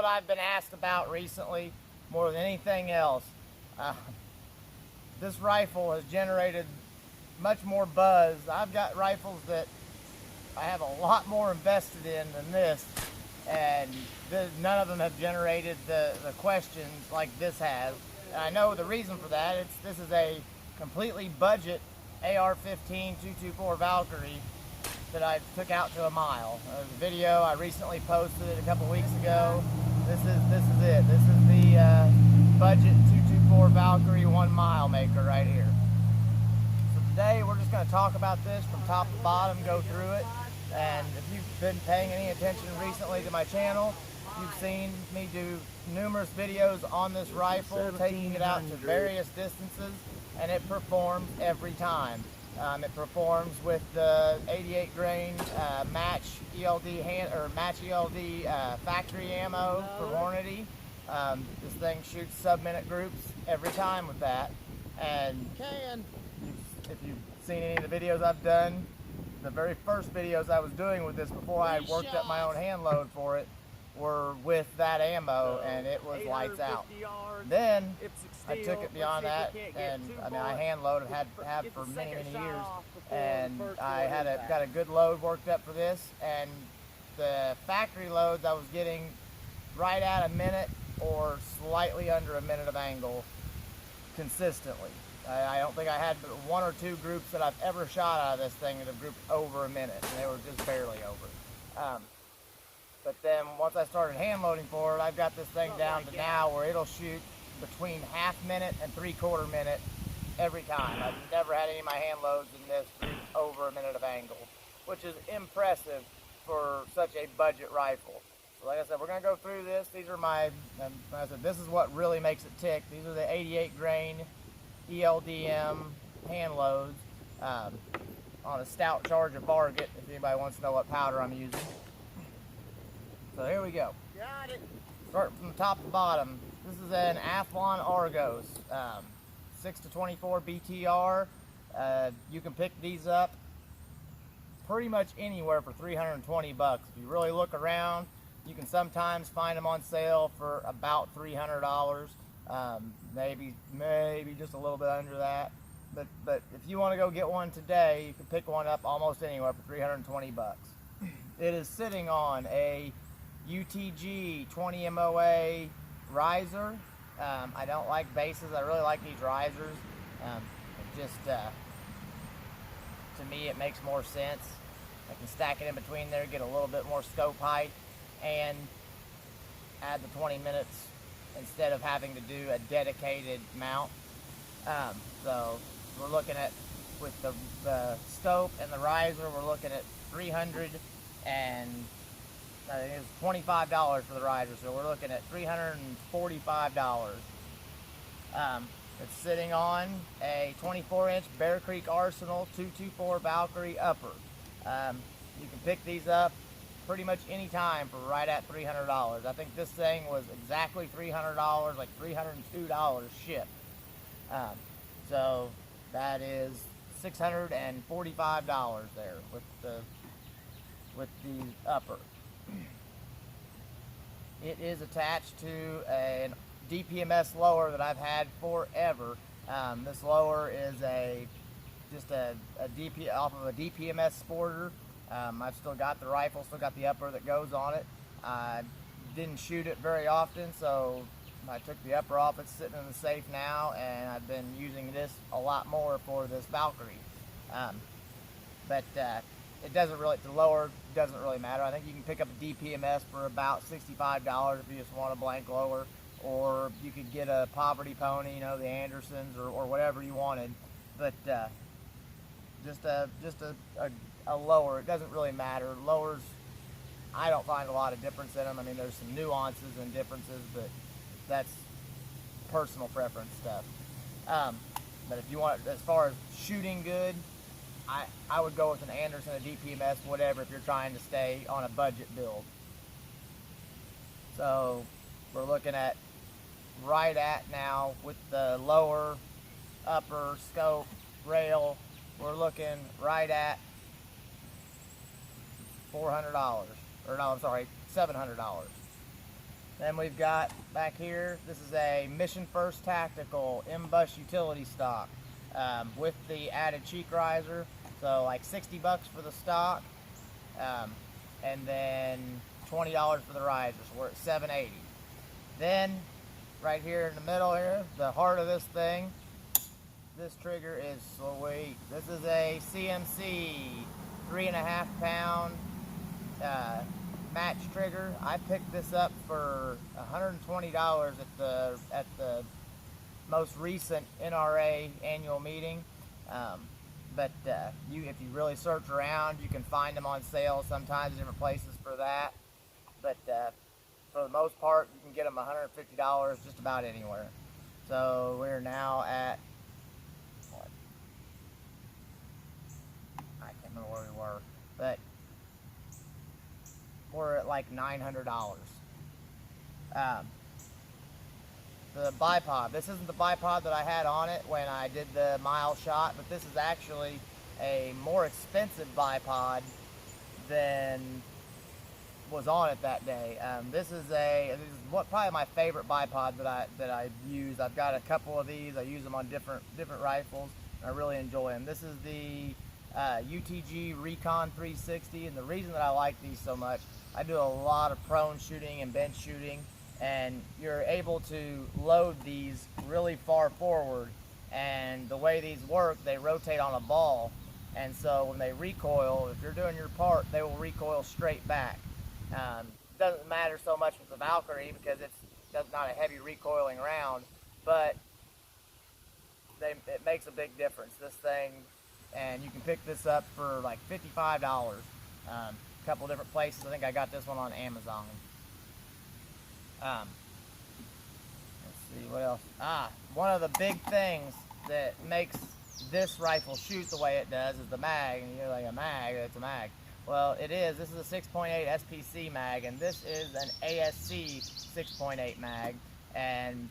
I've been asked about recently more than anything else. This rifle has generated much more buzz. I've got rifles that I have a lot more invested in than this, and none of them have generated the questions like this has. And I know the reason for that. This is a completely budget ar15 224 Valkyrie that I took out to a mile. There's a video I recently posted a couple weeks ago. This is it. This is the budget 224 Valkyrie 1 mile maker right here. So today we're just going to talk about this from top to bottom, go through it. And if you've been paying any attention recently to my channel, you've seen me do numerous videos on this rifle, taking it out to various distances, and it performs every time. It performs with the 88 grain match ELD factory ammo for Hornady. This thing shoots sub-minute groups every time with that. And if you've seen any of the videos I've done, the very first videos I was doing with this before I had worked up my own hand load for it were with that ammo, and it was lights out. Then I took it beyond that, and I mean, I hand loaded, had for many years, and I got a good load worked up for this, and the factory loads I was getting right at a minute or slightly under a minute of angle consistently. I don't think I had but one or two groups that I've ever shot out of this thing that have grouped over a minute, and they were just barely over. But then once I started hand loading for it, I've got this thing down to now where it'll shoot between half minute and 3/4 minute every time. I've never had any of my hand loads in this group over a minute of angle, which is impressive for such a budget rifle. So like I said, we're going to go through this. These are like I said, this is what really makes it tick. These are the 88 grain ELDM hand loads on a stout charge of Varget, if anybody wants to know what powder I'm using. So here we go. Got it. Start from the top to bottom. This is an Athlon Argos 6-24 BTR. You can pick these up pretty much anywhere for 320 bucks. If you really look around, you can sometimes find them on sale for about $300. Maybe just a little bit under that. But if you want to go get one today, you can pick one up almost anywhere for 320 bucks. It is sitting on a UTG 20 MOA riser. I don't like bases. I really like these risers. To me, it makes more sense. I can stack it in between there, get a little bit more scope height, and add the 20 minutes instead of having to do a dedicated mount. So we're looking at, with the scope and the riser, we're looking at 300 and I think it's $25 for the riser, so we're looking at $345. It's sitting on a 24-inch Bear Creek Arsenal 224 Valkyrie upper. You can pick these up pretty much any time for right at $300. I think this thing was exactly $300, like $302 shipped. So that is $645 there with the upper. It is attached to a DPMS lower that I've had forever. This lower is just a DP off of a DPMS sporter. I've still got the rifle, still got the upper that goes on it. I didn't shoot it very often, so I took the upper off. It's sitting in the safe now, and I've been using this a lot more for this Valkyrie. It doesn't really, the lower doesn't really matter. I think you can pick up a DPMS for about $65 if you just want a blank lower, or you could get a Poverty Pony, you know, the Andersons or whatever you wanted. But just a lower, it doesn't really matter. Lowers, I don't find a lot of difference in them. I mean, there's some nuances and differences, but that's personal preference stuff. But if you want, as far as shooting good, I would go with an Anderson, a DPMS, whatever, if you're trying to stay on a budget build. So we're looking at right at now with the lower, upper, scope, rail, we're looking right at $400. Or no, I'm sorry, $700. Then we've got back here, this is a Mission First Tactical M-Bus utility stock with the added cheek riser. So like 60 bucks for the stock, and then $20 for the riser, so we're at $7.80. Then right here in the middle here, the heart of this thing, this trigger is sweet. This is a CMC 3.5 pound match trigger. I picked this up for $120 at the most recent NRA annual meeting. But if you really search around, you can find them on sale sometimes in different places for that. But for the most part, you can get them $150 just about anywhere. So we're now at, what? I can't remember where we were, but we're at like $900. The bipod, this isn't the bipod that I had on it when I did the mile shot, but this is actually a more expensive bipod than was on it that day. This is probably my favorite bipod that I use. I've got a couple of these. I use them on different rifles, and I really enjoy them. This is the UTG Recon 360, and the reason that I like these so much, I do a lot of prone shooting and bench shooting, and you're able to load these really far forward, and the way these work, they rotate on a ball, and so when they recoil, if you're doing your part, they will recoil straight back. Doesn't matter so much with the Valkyrie because it's not a heavy recoiling round, but it makes a big difference, this thing. And you can pick this up for like $55. A couple different places. I think I got this one on Amazon. Let's see what else. One of the big things that makes this rifle shoot the way it does is the mag. And you're like, a mag? It's a mag. Well, it is. This is a 6.8 SPC mag, and this is an ASC 6.8 mag. And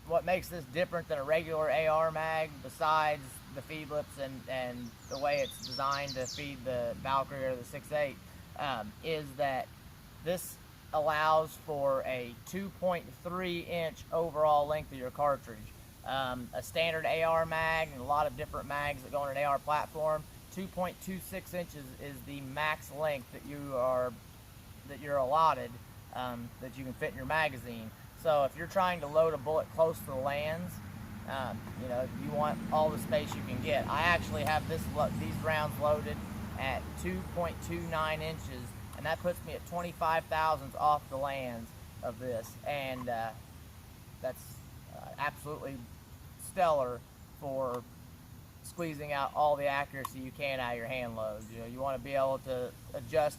what makes this different than a regular AR mag, besides the feed lips and the way it's designed to feed the Valkyrie or the 6.8, is that this allows for a 2.3 inch overall length of your cartridge. A standard AR mag, and a lot of different mags that go on an AR platform, 2.26 inches is the max length that you're allotted, that you can fit in your magazine. So if you're trying to load a bullet close to the lands, you want all the space you can get. I actually have these rounds loaded at 2.29 inches, and that puts me at 25 thousandths off the lands of this, and that's absolutely stellar for squeezing out all the accuracy you can out of your hand loads. You want to be able to adjust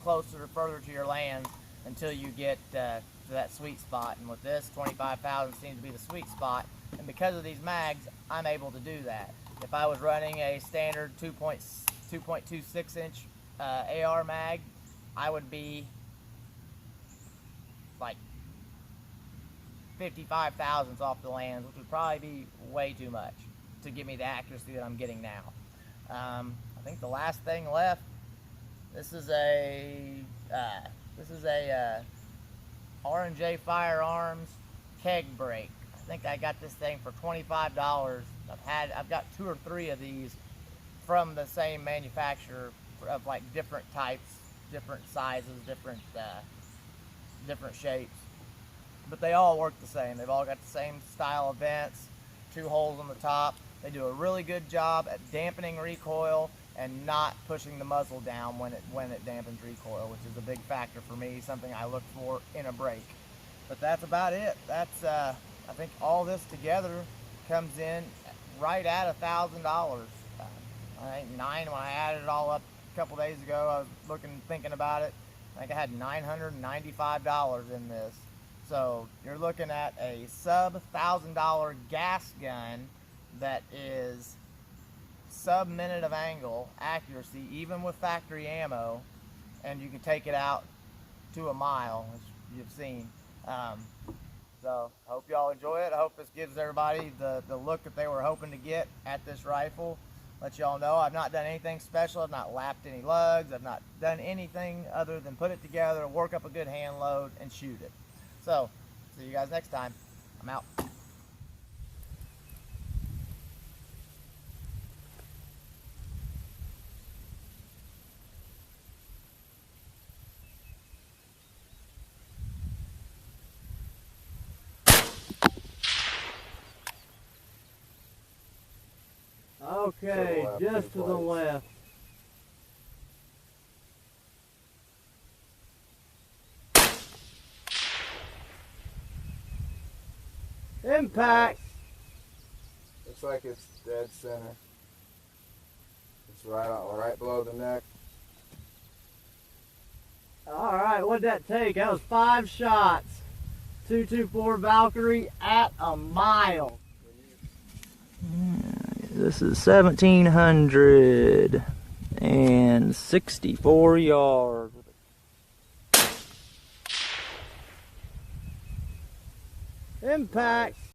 closer or further to your lands until you get to that sweet spot, and with this, 25 thousandths seems to be the sweet spot, and because of these mags, I'm able to do that. If I was running a standard 2.26 inch AR mag, I would be like 55 thousandths off the lands, which would probably be way too much to give me the accuracy that I'm getting now. I think the last thing left, this is a R&J Firearms keg brake. I think I got this thing for $25. I've got 2 or 3 of these from the same manufacturer of like different types, different sizes, different shapes, but they all work the same. They've all got the same style of vents, 2 holes on the top. They do a really good job at dampening recoil and not pushing the muzzle down when it dampens recoil, which is a big factor for me, something I look for in a brake. But that's about it. That's I think all this together comes in right at $1,000. I think $9 when I added it all up a couple days ago. I was thinking about it. I think I had $995 in this. So you're looking at a sub $1,000 gas gun that is sub-minute of angle accuracy, even with factory ammo, and you can take it out to a mile, which you've seen. So I hope y'all enjoy it. I hope this gives everybody the look that they were hoping to get at this rifle. Let y'all know I've not done anything special. I've not lapped any lugs. I've not done anything other than put it together, work up a good hand load, and shoot it. So, see you guys next time. I'm out. Okay, just to the left. Impact! Looks like it's dead center. It's right below the neck. Alright, what'd that take? That was 5 shots. 224 Valkyrie at a mile. This is 1,764 yards. Impact.